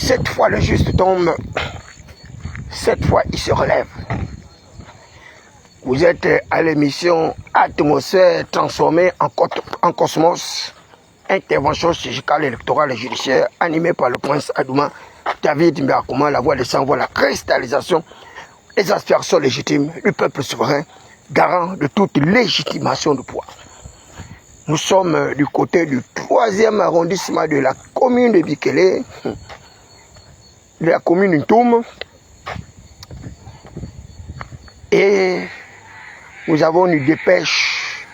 Cette fois, le juste tombe. Cette fois, il se relève. Vous êtes à l'émission Atmosphère transformée en cosmos. Intervention chirurgicale, électorale et judiciaire animée par le prince Adouma David Mbeakouma, la voix des sans-voix, la cristallisation des aspirations légitimes du peuple souverain, garant de toute légitimation de pouvoir. Nous sommes du côté du 3e arrondissement de la commune de Bikele, de la commune Ntoum, et nous avons une dépêche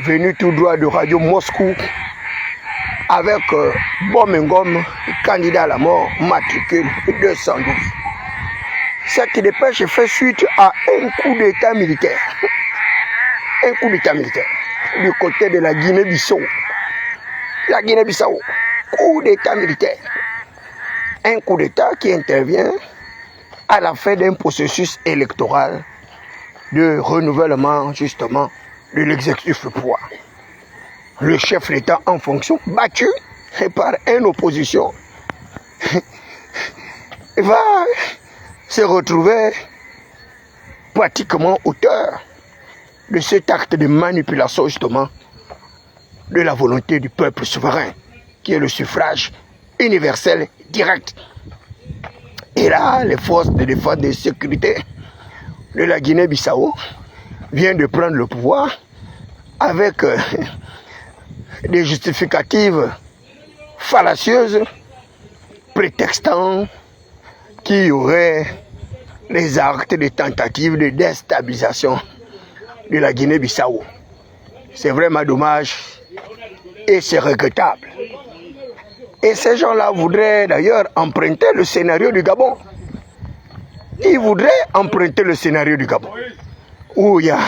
venue tout droit de Radio Moscou avec Bomengom, candidat à la mort, matricule 212. Cette dépêche fait suite à un coup d'état militaire. Un coup d'état militaire du côté de la Guinée-Bissau. La Guinée-Bissau, coup d'état militaire. Un coup d'état qui intervient à la fin d'un processus électoral de renouvellement justement de l'exécutif au pouvoir. Le chef d'État en fonction, battu par une opposition, va se retrouver pratiquement auteur de cet acte de manipulation justement de la volonté du peuple souverain, qui est le suffrage universel direct. Et là, les forces de défense et de sécurité de la Guinée-Bissau viennent de prendre le pouvoir avec des justificatives fallacieuses, prétextant qu'il y aurait des actes de tentatives de déstabilisation de la Guinée-Bissau. C'est vraiment dommage et c'est regrettable. Et ces gens-là voudraient d'ailleurs emprunter le scénario du Gabon. Ils voudraient emprunter le scénario du Gabon, où il y a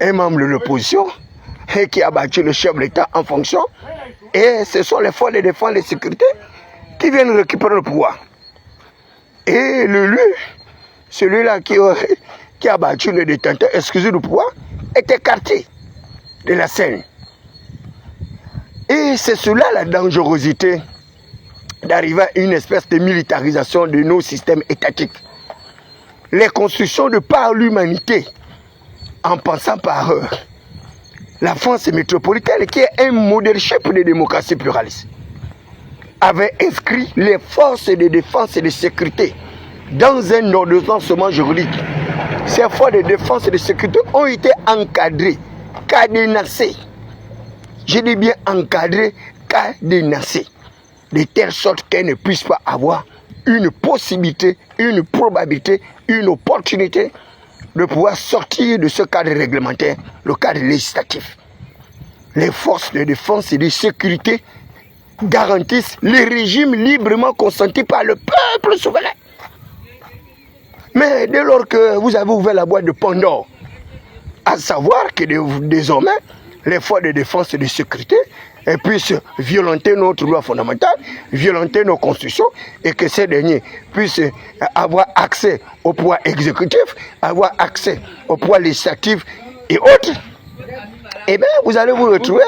un membre de l'opposition qui a battu le chef de l'État en fonction, et ce sont les forces de défense et de sécurité qui viennent récupérer le pouvoir. Et l'élu, celui-là qui a battu le détenteur exclusif du pouvoir, est écarté de la scène. Et c'est cela la dangerosité d'arriver à une espèce de militarisation de nos systèmes étatiques. Les constructions de par l'humanité, en passant par la France métropolitaine, qui est un modèle chef de démocratie pluraliste, avait inscrit les forces de défense et de sécurité dans un ordonnancement juridique. Ces forces de défense et de sécurité ont été encadrées, cadenassées. Je dis bien encadrées, cadenassées, de telle sorte qu'elles ne puissent pas avoir une possibilité, une probabilité, une opportunité de pouvoir sortir de ce cadre réglementaire, le cadre législatif. Les forces de défense et de sécurité garantissent les régimes librement consentis par le peuple souverain. Mais dès lors que vous avez ouvert la boîte de Pandore, à savoir que désormais, les forces de défense et de sécurité puissent violenter notre loi fondamentale, violenter nos constitutions, et que ces derniers puissent avoir accès au pouvoir exécutif, avoir accès au pouvoir législatif et autres, eh bien, vous allez vous retrouver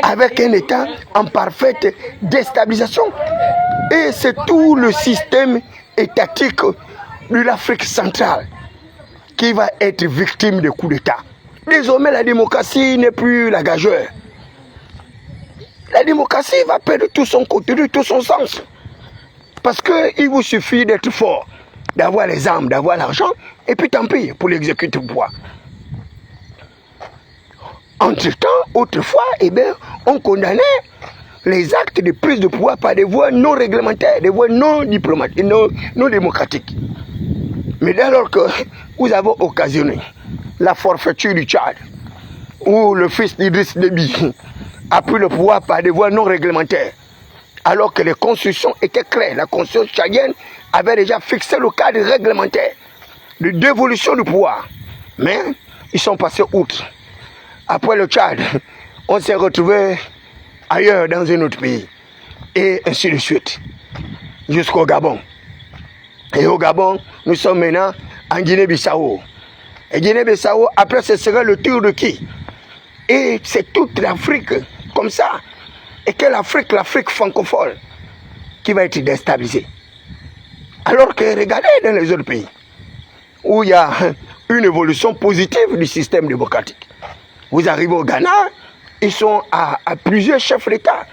avec un État en parfaite déstabilisation. Et c'est tout le système étatique de l'Afrique centrale qui va être victime de coups d'État. Désormais, la démocratie n'est plus la gageure. La démocratie va perdre tout son contenu, tout son sens. Parce qu'il vous suffit d'être fort, d'avoir les armes, d'avoir l'argent, et puis tant pis pour l'exécuter au pouvoir. Entre-temps, autrefois, eh bien, on condamnait les actes de prise de pouvoir par des voies non réglementaires, des voies non diplomatiques, non démocratiques. Mais dès lors que vous avez occasionné la forfaiture du Tchad, où le fils d'Idriss Déby a pris le pouvoir par des voies non réglementaires, alors que les constitutions étaient claires, la constitution tchadienne avait déjà fixé le cadre réglementaire de dévolution du pouvoir. Mais ils sont passés outre. Après le Tchad, on s'est retrouvé ailleurs dans un autre pays. Et ainsi de suite, jusqu'au Gabon. Et au Gabon, nous sommes maintenant en Guinée-Bissau. Et Guinée-Bissau, après, ce serait le tour de qui? Et c'est toute l'Afrique comme ça. Et que l'Afrique francophone, qui va être déstabilisé. Alors que regardez dans les autres pays, où il y a une évolution positive du système démocratique. Vous arrivez au Ghana, ils sont à plusieurs chefs d'État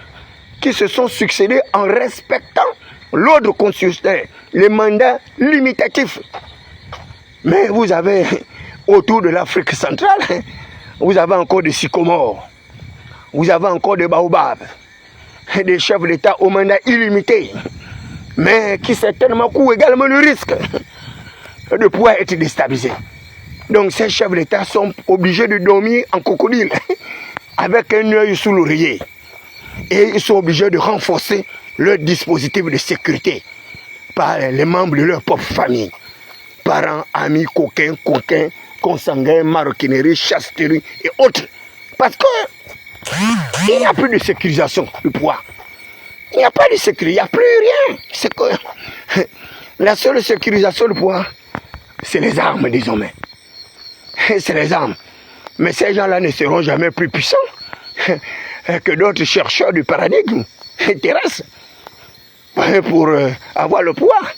qui se sont succédés en respectant l'ordre constitutionnel, les mandats limitatifs. Mais vous avez, autour de l'Afrique centrale, vous avez encore des sycomores, vous avez encore des baobabs, des chefs d'État au mandat illimité, mais qui certainement courent également le risque de pouvoir être déstabilisés. Donc ces chefs d'État sont obligés de dormir en crocodile, avec un œil sous l'oreiller. Et ils sont obligés de renforcer leur dispositif de sécurité par les membres de leur propre famille. Parents, amis, coquins, consanguins, maroquinerie, chasterie et autres. Parce qu'il n'y a plus de sécurisation du pouvoir. Il n'y a pas de sécurité, il n'y a plus rien. C'est que la seule sécurisation du pouvoir, c'est les armes désormais. C'est les armes. Mais ces gens-là ne seront jamais plus puissants que d'autres chercheurs du paradigme terrestre pour avoir le pouvoir.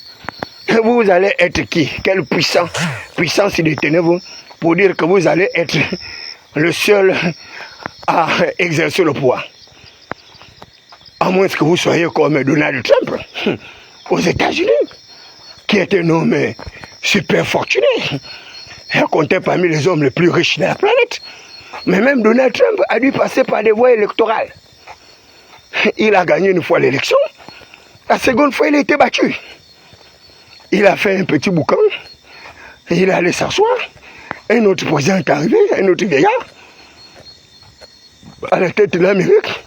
Vous allez être qui? Quelle puissance détenez-vous pour dire que vous allez être le seul à exercer le pouvoir? À moins que vous soyez comme Donald Trump aux États-Unis, qui est un homme super fortuné, compté parmi les hommes les plus riches de la planète. Mais même Donald Trump a dû passer par des voies électorales. Il a gagné une fois l'élection. La seconde fois, il a été battu. Il a fait un petit boucan. Il est allé s'asseoir. Un autre président est arrivé, un autre vieillard, à la tête de l'Amérique.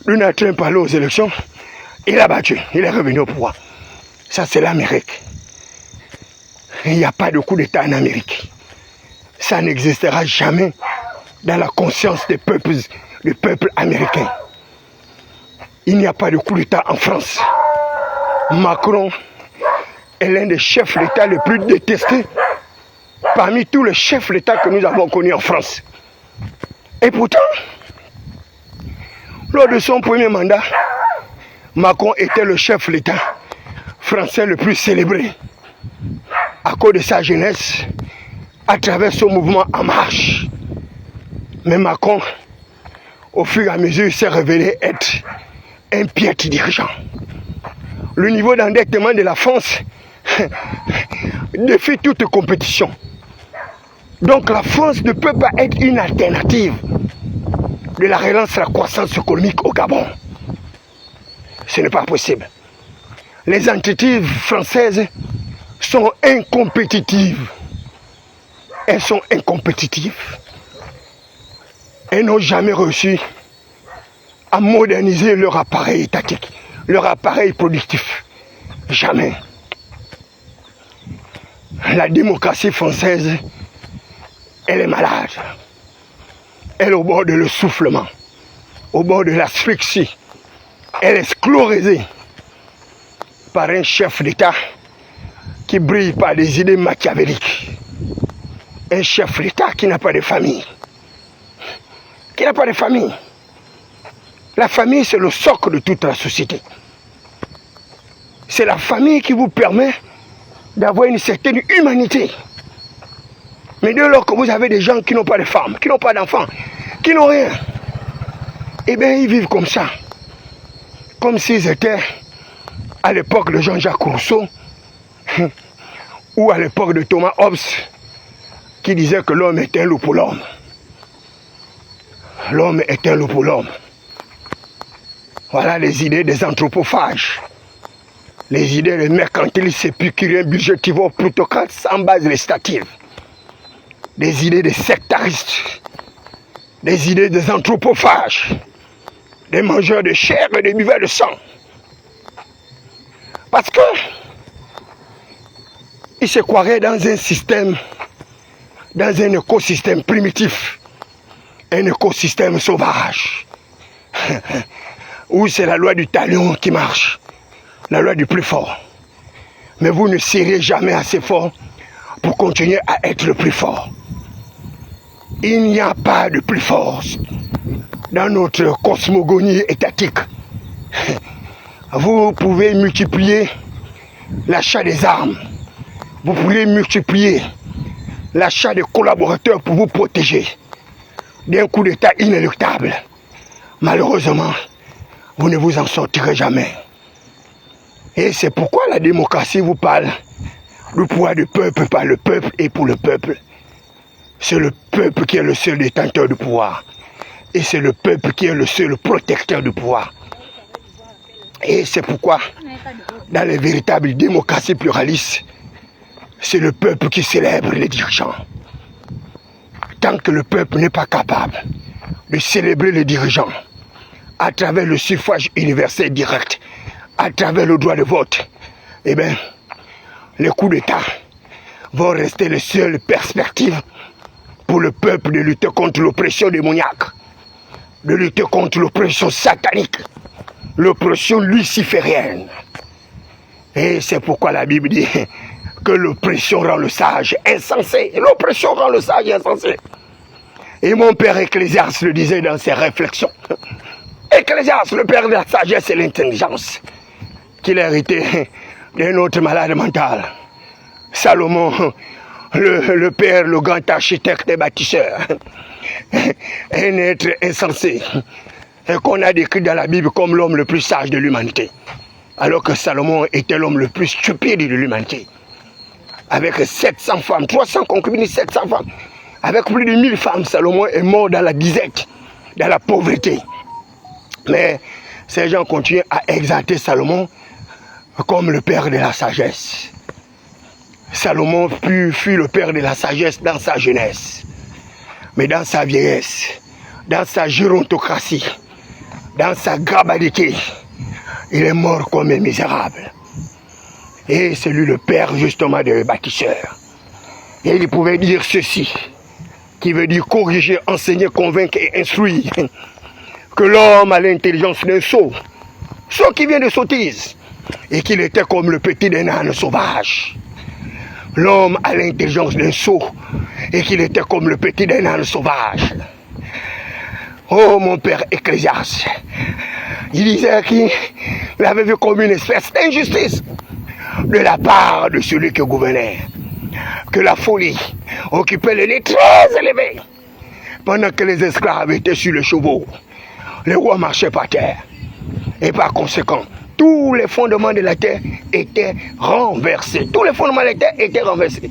Donald Trump allé aux élections. Il a battu. Il est revenu au pouvoir. Ça, c'est l'Amérique. Il n'y a pas de coup d'État en Amérique. Ça n'existera jamais dans la conscience des peuples américains. Il n'y a pas de coup d'État en France. Macron est l'un des chefs d'État les plus détestés parmi tous les chefs d'État que nous avons connus en France. Et pourtant, lors de son premier mandat, Macron était le chef d'État français le plus célébré à cause de sa jeunesse, à travers son mouvement En Marche. Mais Macron, au fur et à mesure, s'est révélé être un piètre dirigeant. Le niveau d'endettement de la France défie toute compétition. Donc la France ne peut pas être une alternative de la relance de la croissance économique au Gabon. Ce n'est pas possible. Les entités françaises sont incompétitives. Elles sont incompétitives. Elles n'ont jamais réussi à moderniser leur appareil étatique, leur appareil productif. Jamais. La démocratie française, elle est malade. Elle est au bord de l'essoufflement, au bord de l'asphyxie. Elle est sclérosée par un chef d'État qui brille par des idées machiavéliques. Un chef d'État qui n'a pas de famille. Qui n'a pas de famille. La famille, c'est le socle de toute la société. C'est la famille qui vous permet d'avoir une certaine humanité. Mais dès lors que vous avez des gens qui n'ont pas de femmes, qui n'ont pas d'enfants, qui n'ont rien, eh bien ils vivent comme ça. Comme s'ils étaient à l'époque de Jean-Jacques Rousseau ou à l'époque de Thomas Hobbes qui disait que l'homme est un loup pour l'homme. L'homme est un loup pour l'homme. Voilà les idées des anthropophages. Les idées des mercantilistes épicuriens, budgétivores, plutocrates sans base législative. Des idées des sectaristes. Des idées des anthropophages. Des mangeurs de chair et des buveurs de sang. Parce que ils se croiraient dans un système, dans un écosystème primitif, un écosystème sauvage, où c'est la loi du talion qui marche, la loi du plus fort. Mais vous ne serez jamais assez fort pour continuer à être le plus fort. Il n'y a pas de plus fort dans notre cosmogonie étatique. vous pouvez multiplier l'achat des armes. Vous pouvez multiplier l'achat des collaborateurs pour vous protéger d'un coup d'État inéluctable. Malheureusement, vous ne vous en sortirez jamais. Et c'est pourquoi la démocratie vous parle du pouvoir du peuple par le peuple et pour le peuple. C'est le peuple qui est le seul détenteur du pouvoir. Et c'est le peuple qui est le seul protecteur du pouvoir. Et c'est pourquoi, dans les véritables démocraties pluralistes, c'est le peuple qui célèbre les dirigeants. Tant que le peuple n'est pas capable de célébrer les dirigeants à travers le suffrage universel direct, à travers le droit de vote, eh bien, les coups d'État vont rester les seules perspectives pour le peuple de lutter contre l'oppression démoniaque, de lutter contre l'oppression satanique, l'oppression luciférienne. Et c'est pourquoi la Bible dit que l'oppression rend le sage insensé. L'oppression rend le sage insensé. Et mon père Ecclésiaste le disait dans ses réflexions. Ecclésiaste, le père de la sagesse et l'intelligence, qu'il a hérité d'un autre malade mental. Salomon, le père, le grand architecte des bâtisseurs. Un être insensé, et qu'on a décrit dans la Bible comme l'homme le plus sage de l'humanité. Alors que Salomon était l'homme le plus stupide de l'humanité. Avec 700 femmes, 300 concubines, 700 femmes. Avec plus de 1000 femmes, Salomon est mort dans la disette, dans la pauvreté. Mais ces gens continuent à exalter Salomon comme le père de la sagesse. Salomon fut le père de la sagesse dans sa jeunesse. Mais dans sa vieillesse, dans sa gérontocratie, dans sa grabadité, il est mort comme un misérable. Et c'est lui le père justement des bâtisseurs. Et il pouvait dire ceci, qui veut dire corriger, enseigner, convaincre et instruire. Que l'homme a l'intelligence d'un sot qui vient de sottise, et qu'il était comme le petit d'un âne sauvage. L'homme a l'intelligence d'un sot, et qu'il était comme le petit d'un âne sauvage. Oh mon père Ecclésiaste, il disait qu'il avait vu comme une espèce d'injustice de la part de celui qui gouvernait, que la folie occupait le lieu très élevé, pendant que les esclaves étaient sur les chevaux. Les rois marchaient par terre. Et par conséquent, tous les fondements de la terre étaient renversés. Tous les fondements de la terre étaient renversés.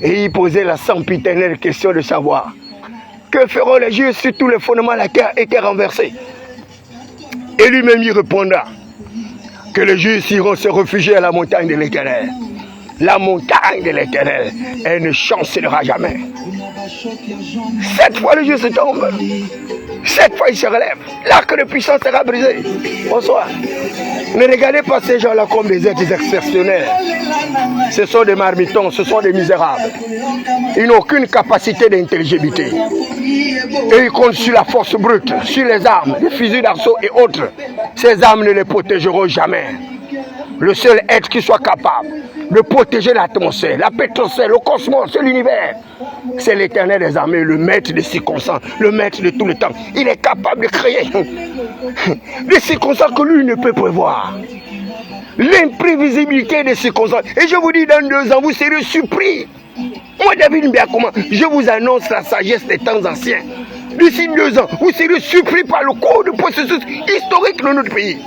Et il posait la sempiternelle question de savoir que feront les juges si tous les fondements de la terre étaient renversés. Et lui-même y répondra que les juges iront se réfugier à la montagne de l'Éternel. La montagne de l'Éternel, elle ne chancellera jamais. 7 fois le jeu se tombe. 7 fois il se relève. L'arc de puissance sera brisé. Bonsoir. Ne regardez pas ces gens-là comme des êtres exceptionnels. Ce sont des marmitons, ce sont des misérables. Ils n'ont aucune capacité d'intelligibilité. Et ils comptent sur la force brute, sur les armes, les fusils d'assaut et autres. Ces armes ne les protégeront jamais. Le seul être qui soit capable de protéger l'atmosphère, la pétrosphère, le cosmos, l'univers, c'est l'Éternel des armées, le maître des circonstances, le maître de tout le temps. Il est capable de créer des circonstances que lui ne peut prévoir. L'imprévisibilité des circonstances. Et je vous dis, dans 2 ans, vous serez surpris. Moi, David Mbiakoma, je vous annonce la sagesse des temps anciens. D'ici 2 ans, vous serez surpris par le cours du processus historique de notre pays.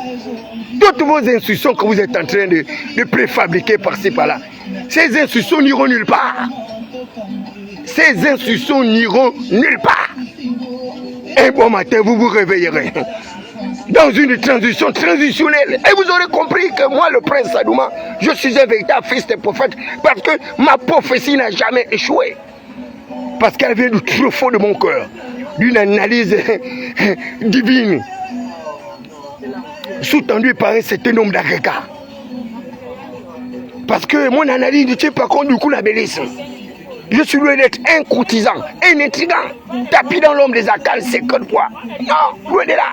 Toutes vos instructions que vous êtes en train de préfabriquer par-ci par-là, ces instructions n'iront nulle part. Ces instructions n'iront nulle part. Un bon matin, vous vous réveillerez dans une transition transitionnelle. Et vous aurez compris que moi, le prince Sadouma, je suis un véritable fils des prophètes parce que ma prophétie n'a jamais échoué. Parce qu'elle vient du truffaut de mon cœur, d'une analyse divine, sous-tendu par un certain nombre d'agrégats. Parce que mon analyse ne tient pas compte du coup la bélisme. Je suis loin d'être un courtisan, un intrigant, tapis dans l'homme des acales, c'est que quoi. Non, loin de là.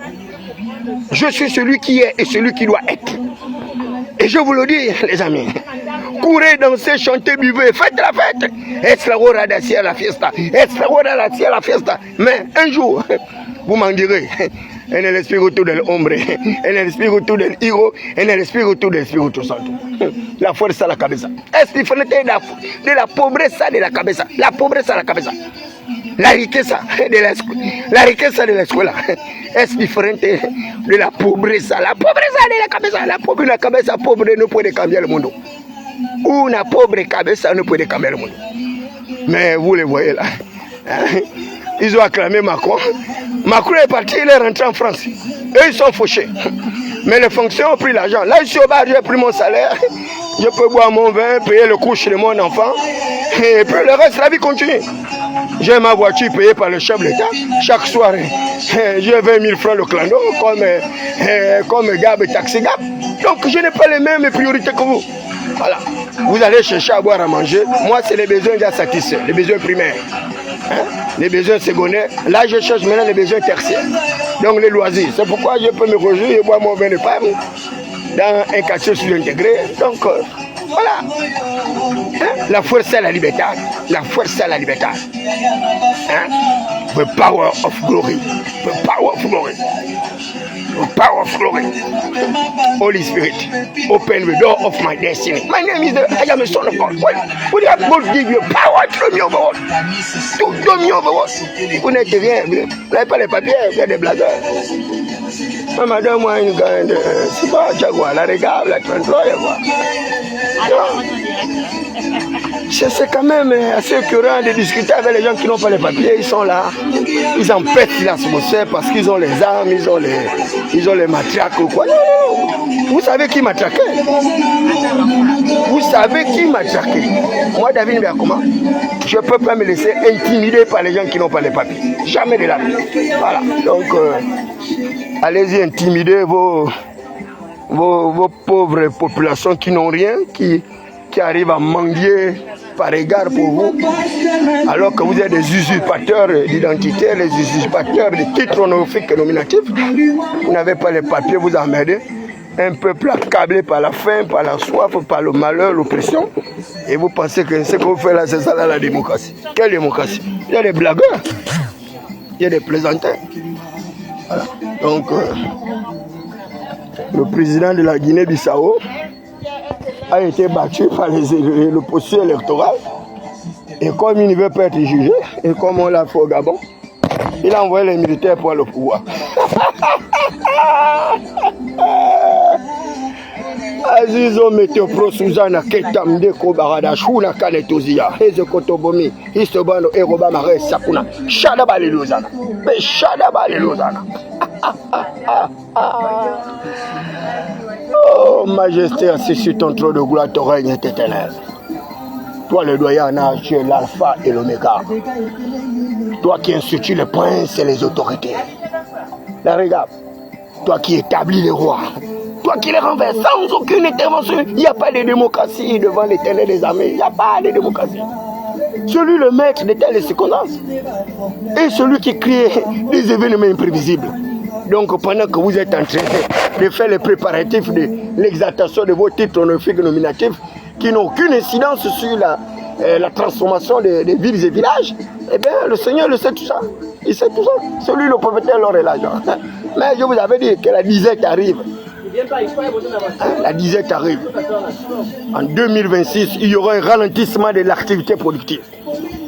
Je suis celui qui est et celui qui doit être. Et je vous le dis, les amis, courez, dansez, chantez, buvez, faites la fête. Es la hora de la fiesta. Es la hora de la fiesta. Mais un jour, vous m'en direz, en el espíritu del hombre, en el espíritu del hijo, en el espíritu del Espíritu Santo. La fuerza a la cabeza. Es diferente de la pobreza de la cabeza. La pobreza a la cabeza. La riqueza de la escuela es diferente de la pobreza. La pobreza de la cabeza. La cabeza pobre no puede cambiar el mundo. Una pobre cabeza ne peut cambier le monde. Mais vous les voyez là. Ils ont acclamé Macron. Macron est parti, il est rentré en France. Eux, ils sont fauchés. Mais les fonctions ont pris l'argent. Là, je suis au bar, j'ai pris mon salaire. Je peux boire mon vin, payer le couche de mon enfant. Et puis le reste, la vie continue. J'ai ma voiture payée par le chef de l'État. Chaque soirée, j'ai 20 000 francs le clando comme Gab et Taxi Gab. Donc, je n'ai pas les mêmes priorités que vous. Voilà. Vous allez chercher à boire, à manger. Moi, c'est les besoins déjà satisfaits, les besoins primaires. Les besoins secondaires. Là, je cherche maintenant les besoins tertiaires. Donc, les loisirs. C'est pourquoi je peux me réjouir et boire mon vin de palme dans un quartier sous-intégré. Donc, voilà. La force à la liberté. La force à la liberté. The power of glory. The power of glory. The power of glory. Holy Spirit, open the door of my destiny. My name is I am a son of God. Would you have God give you power to dominer over what? To dominer over what? Vous n'êtes rien. Vous n'avez pas les papiers, vous êtes des blagueurs. Madame, moi, une grande. C'est pas Jaguar, la regarde, la 33, quoi. C'est quand même assez écœurant de discuter avec les gens qui n'ont pas les papiers. Ils sont là, ils empêchent l'atmosphère parce qu'ils ont les armes, ils ont les matraques ou quoi. Vous savez qui m'a traqué? Vous savez qui m'a traqué? Moi, David Mbakoma, je ne peux pas me laisser intimider par les gens qui n'ont pas les papiers. Jamais de la vie. Voilà. Donc, allez-y intimider vos pauvres populations qui n'ont rien, qui arrivent à mendier par égard pour vous, alors que vous êtes des usurpateurs d'identité, les usurpateurs de titres honorifiques et nominatifs. Vous n'avez pas les papiers, vous emmerdez. Un peuple accablé par la faim, par la soif, par le malheur, l'oppression. Et vous pensez que ce que vous faites là, c'est ça là, la démocratie. Quelle démocratie? Il y a des blagueurs, il y a des plaisantins. Voilà. Donc, le président de la Guinée-Bissau a été battu par le processus électoral. Et comme il ne veut pas être jugé, et comme on l'a fait au Gabon, il a envoyé les militaires pour le pouvoir. Azizo Metopro Suzana Ketamde Kobarada Shuna Kanetozia Hezekotobomi Histobano Eroba Mare Sakuna Shadaba Lelozana Shadaba Lelozana. Oh majesté, assis sur ton trône de gloire, ton règne est éternel. Toi le doyen en âge, tu es l'alpha et l'oméga. Toi qui institues les princes et les autorités. La regarde, toi qui établis les rois. Toi qui les renverses sans aucune intervention. Il n'y a pas de démocratie devant l'éternel des armées. Il n'y a pas de démocratie. Celui le maître de telles circonstances. Et celui qui crée des événements imprévisibles. Donc pendant que vous êtes en train de faire les préparatifs de l'exaltation de vos titres honorifiques et nominatifs qui n'ont aucune incidence sur la transformation des villes et villages, eh bien le Seigneur le sait tout ça. Il sait tout ça. Celui le prophète l'or et l'argent. Mais je vous avais dit que la disette arrive. La disette arrive. En 2026, il y aura un ralentissement de l'activité productive.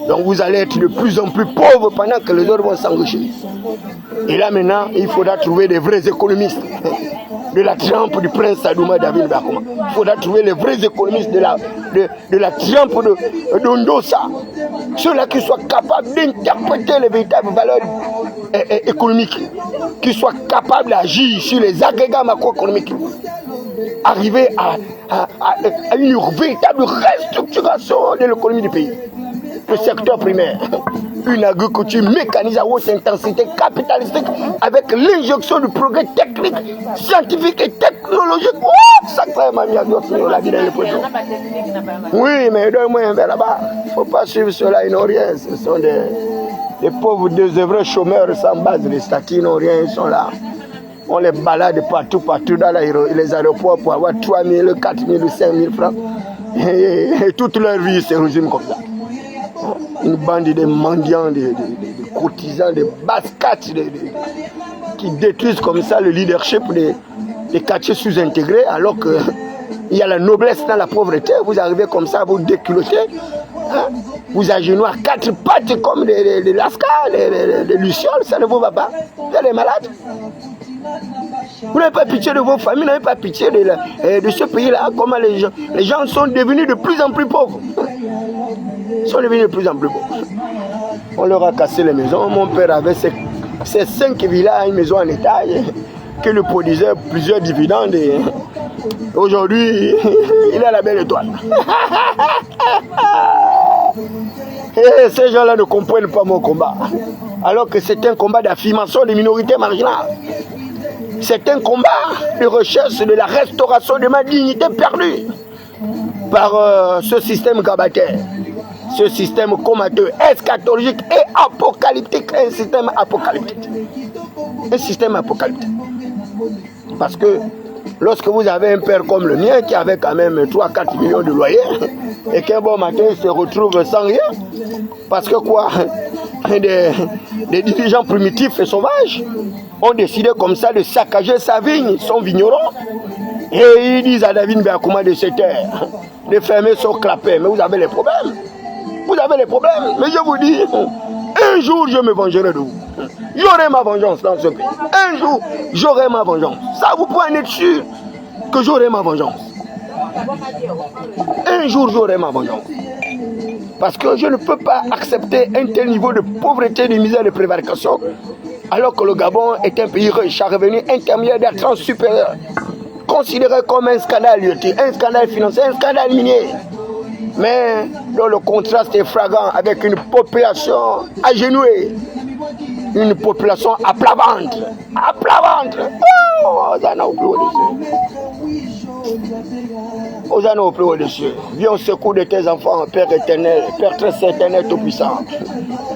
Donc vous allez être de plus en plus pauvres pendant que les autres vont s'enrichir. Et là maintenant, il faudra trouver des vrais économistes. De la trempe du prince Sadouma David Bakoma. Il faudra trouver les vrais économistes de la trempe de Ndosa. Ceux-là qui soient capables d'interpréter les véritables valeurs économiques. Qui soient capables d'agir sur les agrégats macroéconomiques. Arriver à une véritable restructuration de l'économie du pays. Le secteur primaire, une agriculture mécanisée à haute intensité capitalistique avec l'injection du progrès technique, scientifique et technologique. Oh, sacré mamie, la vie dans les poissons. Oui, mais donne-moi un verre là-bas. Il ne faut pas suivre ceux-là, ils n'ont rien. Ce sont des pauvres désœuvrés chômeurs sans base, les statuts, ils n'ont rien, ils sont là. On les balade partout dans les aéroports pour avoir 3 000, 4 000, 5 000 francs. Et toute leur vie, c'est régime comme ça. Une bande de mendiants, de courtisans, de basquettes, qui détruisent comme ça le leadership des quartiers sous-intégrés, alors que il y a la noblesse dans la pauvreté. Vous arrivez comme ça, vous déculottez, hein? Vous agenouillez à quatre pattes comme des lascars, des lucioles, ça ne vous va pas. Vous êtes malades. Vous n'avez pas pitié de vos familles, vous n'avez pas pitié de ce pays-là. Comment les gens sont devenus de plus en plus pauvres. Ils sont devenus de plus en plus pauvres. On leur a cassé les maisons. Mon père avait ces 5 villas, une maison en étage, qui lui produisait plusieurs dividendes. Et aujourd'hui, il a la belle étoile. Et ces gens-là ne comprennent pas mon combat. Alors que c'est un combat d'affirmation des minorités marginales. C'est un combat de recherche de la restauration de ma dignité perdue par ce système grabataire, ce système comateux, eschatologique et apocalyptique. Un système apocalyptique. Un système apocalyptique. Parce que lorsque vous avez un père comme le mien qui avait quand même 3-4 millions de loyers et qu'un bon matin il se retrouve sans rien, parce que quoi, des dirigeants primitifs et sauvages ont décidé comme ça de saccager sa vigne, son vigneron, et ils disent à David Beakouma de se taire, de fermer son clapet. Mais vous avez les problèmes. Vous avez les problèmes. Mais je vous dis, un jour je me vengerai de vous. J'aurai ma vengeance dans ce pays. Un jour, j'aurai ma vengeance. Ça, vous pouvez en être sûr que j'aurai ma vengeance. Un jour, j'aurai ma vengeance. Parce que je ne peux pas accepter un tel niveau de pauvreté, de misère, de prévarication, alors que le Gabon est un pays riche, à revenu intermédiaire d'argent supérieur, considéré comme un scandale lioté, un scandale financier, un scandale minier. Mais dont le contraste est flagrant avec une population agenouée, une population à plat ventre. À plat ventre. Oh, ça n'a plus au-dessus. Hosanna au plus haut des cieux. Viens au secours de tes enfants, Père éternel, Père très éternel tout-puissant.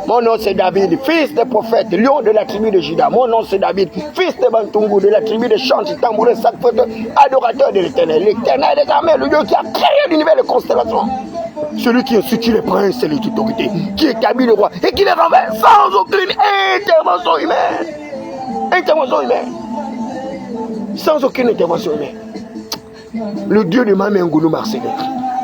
Mon nom c'est David, fils des prophètes, lion de la tribu de Juda. Mon nom c'est David, fils de Bantungu, de la tribu de Chanti, tambourin, sacre, adorateur de l'éternel. L'éternel des armées, le Dieu qui a créé l'univers de constellations. Celui qui institue les princes et les autorités, qui établit le roi et qui les renverse sans aucune intervention humaine. Intervention humaine. Sans aucune intervention humaine. Le Dieu de Mamé Ngounou Marseillais,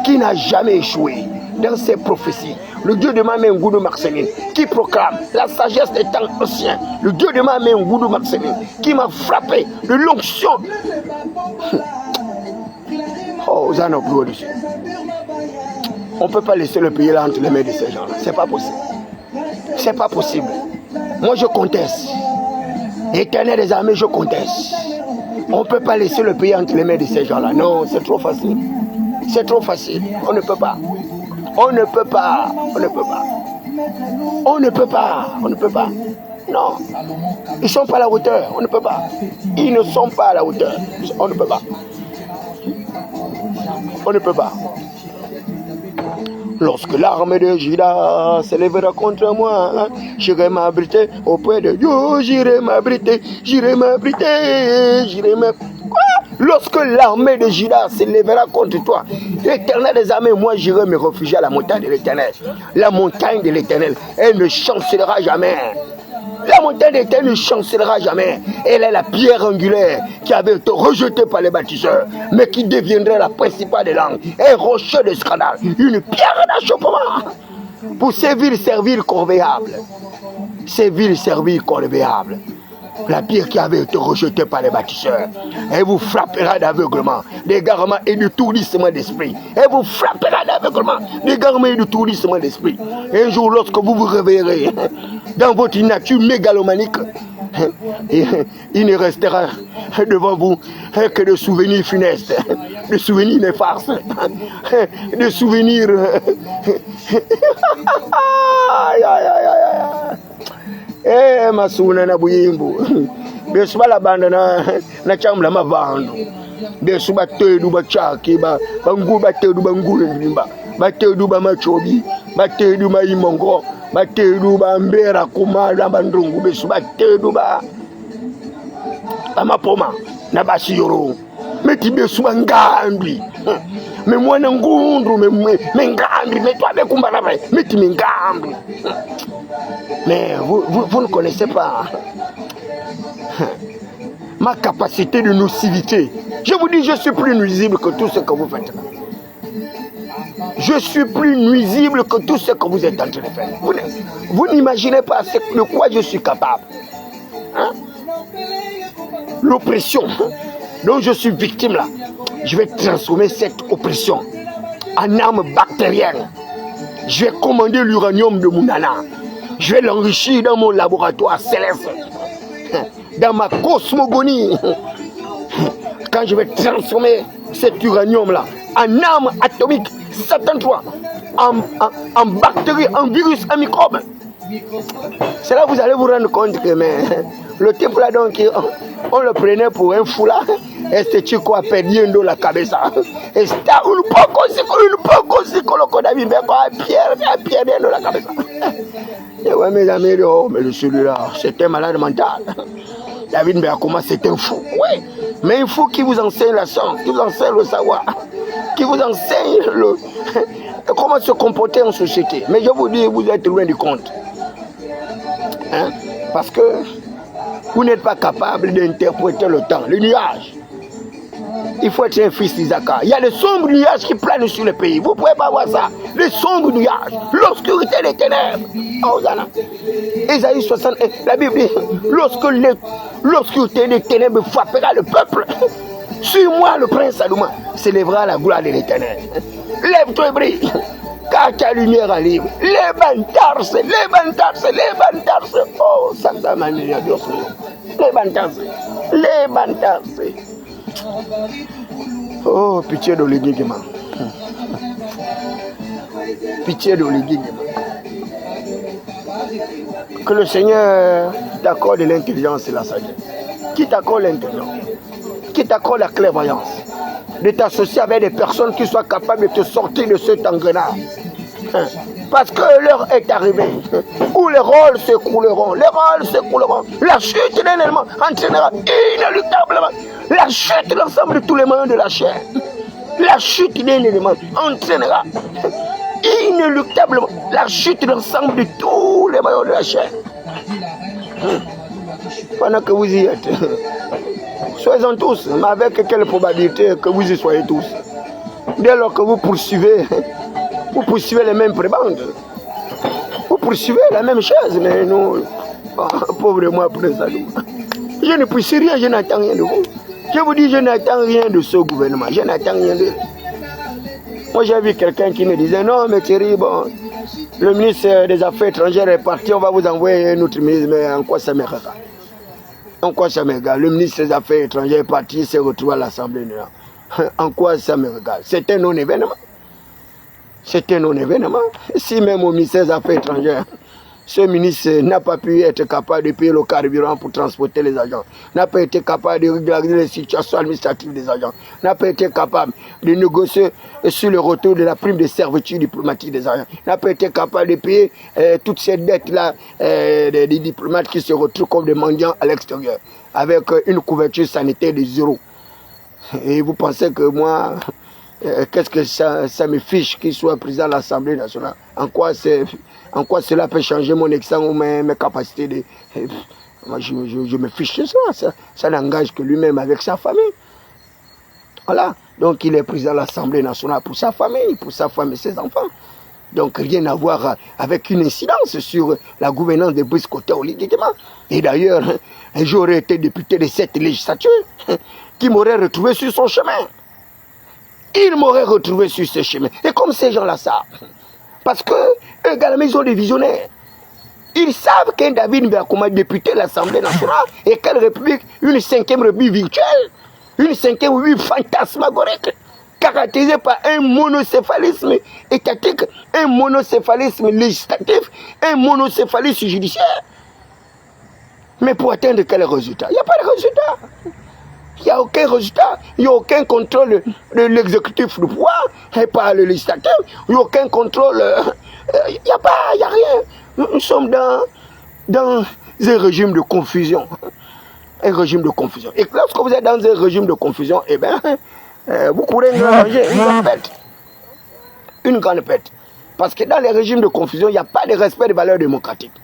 qui n'a jamais échoué dans ses prophéties. Le Dieu de Mamé Ngounou Marseillais, qui proclame la sagesse des temps anciens. Le Dieu de Mamé Ngounou Marseillais, qui m'a frappé de l'onction. Oh, ça n'a plus au-dessus. On ne peut pas laisser le pays là entre les mains de ces gens-là. C'est pas possible. C'est pas possible. Moi, je conteste. Éternel des armées, je conteste. On ne peut pas laisser le pays entre les mains de ces gens-là. Non, c'est trop facile. C'est trop facile. On ne peut pas. On ne peut pas. On ne peut pas. On ne peut pas. On ne peut pas. Non. Ils ne sont pas à la hauteur. On ne peut pas. Ils ne sont pas à la hauteur. On ne peut pas. On ne peut pas. Lorsque l'armée de Juda s'élèvera contre moi, hein, j'irai m'abriter auprès de Dieu, j'irai m'abriter, j'irai m'abriter, j'irai m'abriter. Quoi? Lorsque l'armée de Juda s'élèvera contre toi, l'Éternel des armées, moi j'irai me réfugier à la montagne de l'Éternel. La montagne de l'Éternel, elle ne chancellera jamais. La montagne de l'Éternel ne chancellera jamais. Elle est la pierre angulaire qui avait été rejetée par les bâtisseurs, mais qui deviendrait la principale des langues. Un rocher de scandale, une pierre d'achoppement. Pour ces villes serviles corvéables. Ces villes serviles corvéables. La pierre qui avait été rejetée par les bâtisseurs. Elle vous frappera d'aveuglement, d'égarement et de tourdissement d'esprit. Elle vous frappera d'aveuglement, d'égarement et de tourdissement d'esprit. Un jour, lorsque vous vous réveillerez dans votre nature mégalomanique, il ne restera devant vous que de souvenirs funestes, de souvenirs néfastes, de souvenirs... Eh, masuna na buyimbu. Besuba la banda na chamla mavandu. Besuba tedu ba chaki ba bangu ba tedu bangu ndimba. Ba tedu ba machobi, ba tedu ma imongo, ba tedu ba mbera kumala bandungu besuba tedu ba amapoma na basiyoro. Meti besuba ngandwi. Mais moi n'engundru mais ngandwi mais toi avec kumbala meti ngandwi. Mais vous ne connaissez pas. ma capacité de nocivité. Je vous dis, je suis plus nuisible que tout ce que vous faites là. Je suis plus nuisible que tout ce que vous êtes en train de faire. Vous n'imaginez pas de quoi je suis capable. Hein? L'oppression dont je suis victime là, je vais transformer cette oppression en arme bactérienne. Je vais commander l'uranium de Mounana. Je vais l'enrichir dans mon laboratoire céleste, dans ma cosmogonie. Quand je vais transformer cet uranium là en arme atomique, Satan 3, en bactéries, en virus, en microbe. C'est là que vous allez vous rendre compte que le type là, donc, on le prenait pour un fou là. Este chico a perdiendo la cabeza. Está un poco psicológico David Berko a perdiendo la cabeza. Et ouais, mes amis, oh, mais celui-là, c'est un malade mental. David Berko, c'est un fou. Oui, mais un fou qui vous enseigne la science, qui vous enseigne le savoir, qui vous enseigne comment se comporter en société. Mais je vous dis, vous êtes loin du compte. Hein? Parce que vous n'êtes pas capable d'interpréter le temps, le nuage. Il faut être un fils d'Isaac. Il y a des sombres nuages qui planent sur le pays. Vous ne pouvez pas voir ça. Les sombres nuages, l'obscurité des ténèbres. Oh, Ésaïe 61, la Bible dit, lorsque l'obscurité des ténèbres frappera le peuple, sur moi le prince Salomon s'élèvera la gloire de l'Éternel. Lève-toi et brille, car ta lumière arrive. Les bantarses. Oh, Santa Maria, Dios mío. Les bantarses. Oh, pitié de l'Église. Pitié de l'Église. Que le Seigneur t'accorde l'intelligence et la sagesse. Qui t'accorde l'intelligence? Qui t'accorde la clairvoyance? De t'associer avec des personnes qui soient capables de te sortir de cet engrenage. Parce que l'heure est arrivée où les rôles s'écrouleront. Les rôles s'écrouleront. La chute d'un élément entraînera inéluctablement la chute de l'ensemble de tous les moyens de la chair. La chute d'un élément entraînera inéluctablement la chute de l'ensemble de tous les moyens de la chair. Pendant que vous y êtes, soyez-en tous, mais avec quelle probabilité que vous y soyez tous. Dès lors que vous poursuivez les mêmes prébendes. Vous poursuivez la même chose, mais nous, pauvre moi, pour ça. Je ne poursuis rien, je n'attends rien de vous. Je vous dis, je n'attends rien de ce gouvernement. Je n'attends rien de... Moi, j'ai vu quelqu'un qui me disait, non, mais Thierry, bon, le ministre des Affaires étrangères est parti, on va vous envoyer un autre ministre, mais en quoi ça me regarde? En quoi ça me regarde? Le ministre des Affaires étrangères est parti, il s'est retrouvé à l'Assemblée nationale. En quoi ça me regarde? C'est un non-événement. C'est un non-événement. Si même au ministère des Affaires étrangères, ce ministre n'a pas pu être capable de payer le carburant pour transporter les agents, n'a pas été capable de régulariser les situations administratives des agents, n'a pas été capable de négocier sur le retour de la prime de servitude diplomatique des agents, n'a pas été capable de payer toutes ces dettes-là des diplomates qui se retrouvent comme des mendiants à l'extérieur, avec une couverture sanitaire de zéro. Et vous pensez que moi... qu'est-ce que ça me fiche qu'il soit président de l'Assemblée nationale? En quoi cela peut changer mon excellence ou mes capacités de... Moi, je me fiche de ça. Ça n'engage que lui-même avec sa famille. Voilà. Donc, il est président de l'Assemblée nationale pour sa famille et ses enfants. Donc, rien à voir avec une incidence sur la gouvernance de Brice Côté Oliguement. Et d'ailleurs, j'aurais été député de cette législature qui m'aurait retrouvé sur son chemin. Ils m'auraient retrouvé sur ce chemin. Et comme ces gens-là savent, parce que également ils ont des visionnaires. Ils savent qu'un David Berkouma, député de l'Assemblée nationale, et quelle république? Une 5e république virtuelle, une 5e république fantasmagorique, caractérisée par un monocéphalisme étatique, un monocéphalisme législatif, un monocéphalisme judiciaire. Mais pour atteindre quel résultat? Il n'y a pas de résultat. Il n'y a aucun résultat, il n'y a aucun contrôle de l'exécutif du pouvoir, et pas le législatif, il n'y a aucun contrôle, il n'y a rien. Nous sommes dans un régime de confusion. Un régime de confusion. Et lorsque vous êtes dans un régime de confusion, eh bien, vous courez un grand danger, une grande perte. Une grande perte. Parce que dans les régimes de confusion, il n'y a pas de respect des valeurs démocratiques.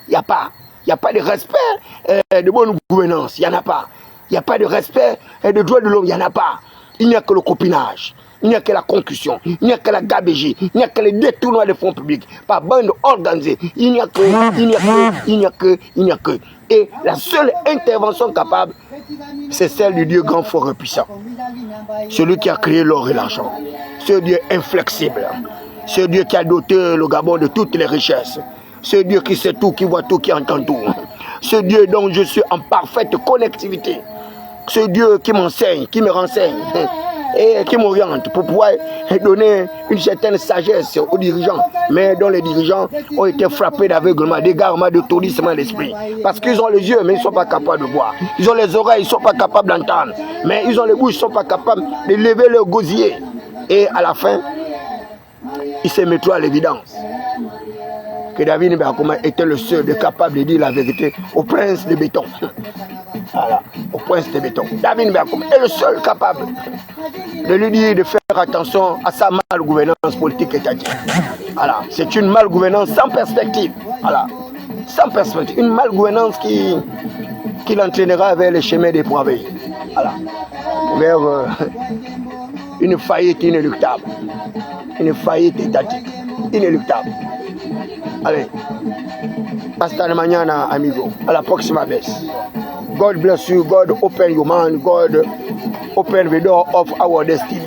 Il n'y a pas. Il n'y a pas de respect de bonne gouvernance. Il n'y en a pas. Il n'y a pas de respect de droits de l'homme. Il n'y en a pas. Il n'y a que le copinage. Il n'y a que la concussion. Il n'y a que la gabégie. Il n'y a que le détournement des fonds publics par bande organisée. Il n'y a que. Et la seule intervention capable, c'est celle du Dieu grand, fort et puissant. Celui qui a créé l'or et l'argent. Ce Dieu inflexible. Ce Dieu qui a doté le Gabon de toutes les richesses. Ce Dieu qui sait tout, qui voit tout, qui entend tout. Ce Dieu dont je suis en parfaite connectivité. Ce Dieu qui m'enseigne, qui me renseigne et qui m'oriente pour pouvoir donner une certaine sagesse aux dirigeants, mais dont les dirigeants ont été frappés d'aveuglement, d'égarement, de tourisme d'esprit. Parce qu'ils ont les yeux, mais ils ne sont pas capables de voir. Ils ont les oreilles, ils ne sont pas capables d'entendre. Mais ils ont les bouches, ils ne sont pas capables de lever leur gosier. Et à la fin, ils se mettront à l'évidence que David Nbakouma était le seul capable de dire la vérité au prince de béton. Voilà, au prince de béton. David Nbakouma est le seul capable de lui dire de faire attention à sa malgouvernance politique étatique. Voilà, c'est une malgouvernance sans perspective. Voilà, sans perspective. Une malgouvernance qui l'entraînera vers les chemins dépravés. Voilà, vers une faillite inéluctable. Une faillite étatique inéluctable. Allez, hasta mañana, amigo. A la próxima vez. God bless you. God open your mind. God open the door of our destiny.